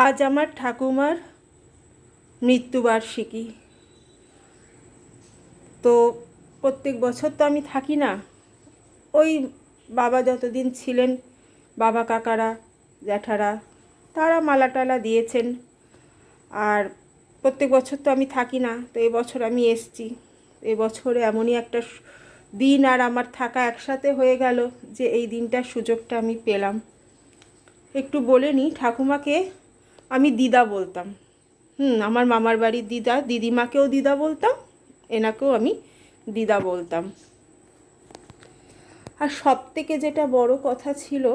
আজ আমার ঠাকুমার মৃত্যুবার্ষিকী। তো প্রত্যেক বছর তো আমি থাকি না, ওই বাবা যতদিন ছিলেন, বাবা কাকারা জ্যাঠারা তারা মালা টালা দিয়েছেন। আর প্রত্যেক বছর তো আমি থাকি না, তো এবছর আমি এসছি। এবছরে এমনই একটা দিন আর আমার থাকা একসাথে হয়ে গেল যে এই দিনটার সুযোগটা আমি পেলাম। একটু বলে নিই, ঠাকুমাকে আমি দিদা বলতাম। আমার মামার বাড়ির দিদা, দিদিমাকেও দিদা বলতাম, এনাকেও আমি দিদা বলতাম। আর সব থেকে যেটা বড় কথা ছিল,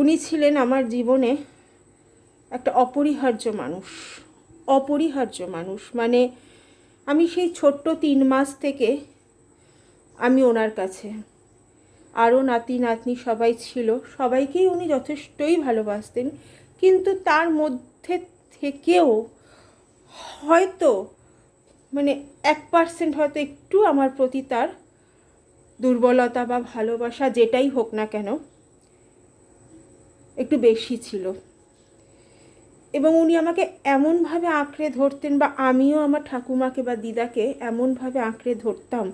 উনি ছিলেন আমার জীবনে একটা অপরিহার্য মানুষ। অপরিহার্য মানুষ মানে আমি সেই ছোট্ট 3 মাস থেকে আমি ওনার কাছে। আরও নাতি নাতনি সবাই ছিল, সবাইকেই উনি যথেষ্টই ভালোবাসতেন, কিন্তু তার মধ্যে থেকেও হয়তো 1% হয়তো একটু আমার প্রতি তার দুর্বলতা বা ভালোবাসা যেটাই হোক না কেন একটু বেশি ছিল। এবং উনি আমাকে এমনভাবে আঁকড়ে ধরতেন, বা আমিও আমার ঠাকুমাকে বা দিদাকে এমনভাবে আঁকড়ে ধরতাম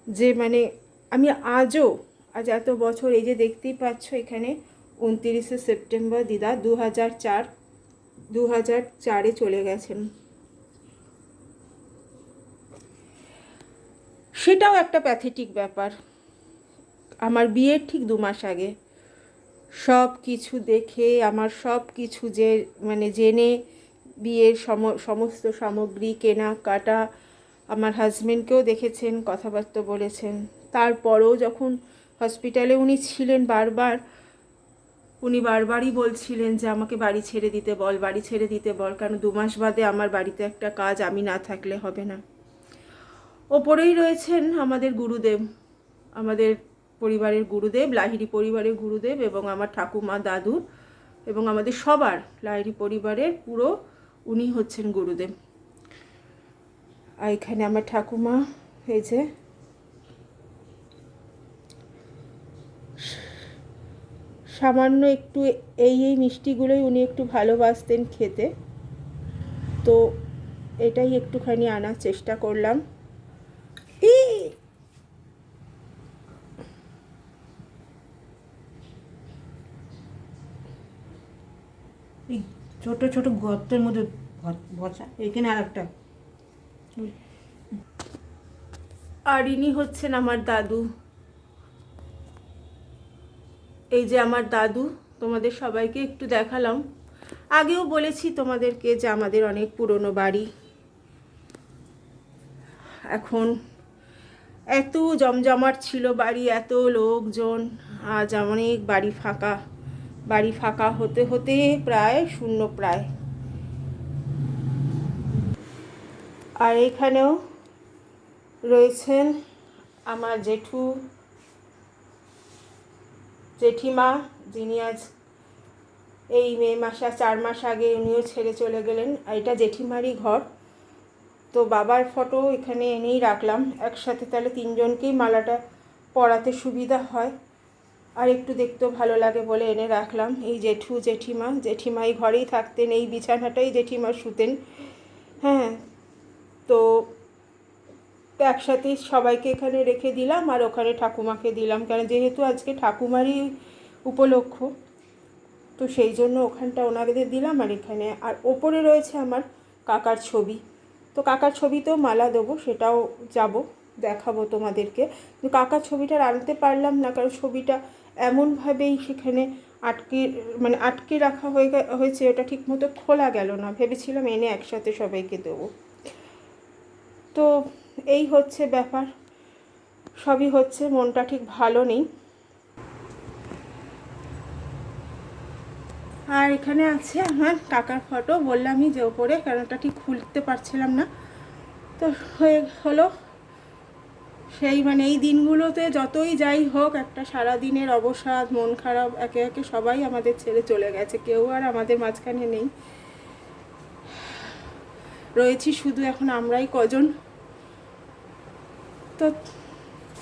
যে আমি আজ এত বছর, এই যে দেখতেই পাচ্ছ এখানে 29শে সেপ্টেম্বর দিদা 2004-এ চলে গেছেন। সেটাও একটা প্যাথেটিক ব্যাপার। আমার বিয়ের ঠিক 2 মাস আগে সব কিছু দেখে, আমার সব কিছু জেনে বিয়ের সমস্ত সামগ্রী কেনাকাটা, আমার হাজব্যান্ডকেও দেখেছেন, কথাবার্তা বলেছেন। তারপরেও যখন হসপিটালে উনি ছিলেন, উনি বারবারই বলছিলেন যে আমাকে বাড়ি ছেড়ে দিতে বল, বাড়ি ছেড়ে দিতে বল, কারণ 2 মাস বাদে আমার বাড়িতে একটা কাজ, আমি না থাকলে হবে না। ওপরেই রয়েছেন আমাদের গুরুদেব, আমাদের পরিবারের গুরুদেব, লাহিড়ী পরিবারের গুরুদেব, এবং আমার ঠাকুমা, দাদু, এবং আমাদের সবার লাহিড়ী পরিবারের পুরো উনি হচ্ছেন গুরুদেব। আর এখানে আমার ঠাকুমা, এই যে সামান্য একটু এই মিষ্টিগুলোই উনি একটু ভালোবাসতেন খেতে, তো এটাই একটুখানি আনার চেষ্টা করলাম। এই ছোট ছোট গর্তের মধ্যে বসা, এখানে আর একটা। আর ইনি হচ্ছেন আমার দাদু। এই যে আমার দাদু, তোমাদের সবাইকে একটু দেখালাম। আগেও বলেছি তোমাদেরকে যে আমাদের অনেক পুরনো বাড়ি। এখন এত জমজমাট ছিল বাড়ি, এত লোকজন, আজ অনেক বাড়ি ফাঁকা হতে হতে প্রায় শূন্য প্রায়। আর এখানেও রয়েছেন আমার জেঠিমা, যিনি আজ এই মে মাসে 4 মাস আগে উনিও ছেড়ে চলে গেলেন। আর এটা জেঠিমারই ঘর। তো বাবার ফটো এখানে এনেই রাখলাম একসাথে, তাহলে 3জনকেই মালাটা পরাতে সুবিধা হয়, আর একটু দেখতেও ভালো লাগে বলে এনে রাখলাম। এই জেঠিমা এই ঘরেই থাকতেন, এই বিছানাটাই জেঠিমা শুতেন। হ্যাঁ, তো একসাথেই সবাইকে এখানে রেখে দিলাম, আর ওখানে ঠাকুমাকে দিলাম, কারণ যেহেতু আজকে ঠাকুমারই উপলক্ষ, তো সেই জন্য ওখানটা ওনাদের দিলাম। আর এখানে আর ওপরে রয়েছে আমার কাকার ছবি, তো কাকার ছবিতেও মালা দেবো, সেটাও দেখাবো তোমাদেরকে। কিন্তু কাকার ছবিটা আনতে পারলাম না, কারণ ছবিটা এমনভাবেই সেখানে আটকে রাখা হয়েছে, ওটা ঠিকমতো খোলা গেল না। ভেবেছিলাম এনে একসাথে সবাইকে দেবো। তো এই হচ্ছে ব্যাপার, সবই হচ্ছে, মনটা ঠিক ভালো নেই। আর এখানে আছে আমার কাকার ফটো, বললামই যে ওপরে, কারণ ওটা ঠিক খুলতে পারছিলাম না। তো হলো সেই এই দিনগুলোতে যতই যাই হোক, একটা সারাদিনের অবসাদ, মন খারাপ, একে একে সবাই আমাদের ছেড়ে চলে গেছে, কেউ আর আমাদের মাঝখানে নেই। রয়েছি শুধু এখন আমরাই কজন। তো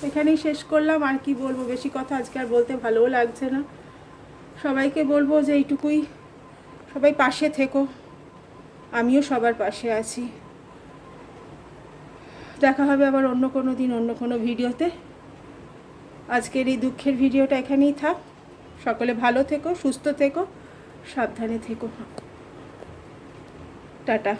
এখানেই শেষ করলাম, আর কি বলবো, বেশি কথা আজকে আর বলতে ভালোও লাগছে না। সবাইকে বলবো যে এইটুকুই, সবাই পাশে থেকো, আমিও সবার পাশে আছি। দেখা হবে আবার অন্য কোনো দিন অন্য কোনো ভিডিওতে। আজকের এই দুঃখের ভিডিওটা এখানেই থাক। সকলে ভালো থেকো, সুস্থ থেকো, সাবধানে থেকো। টাটা।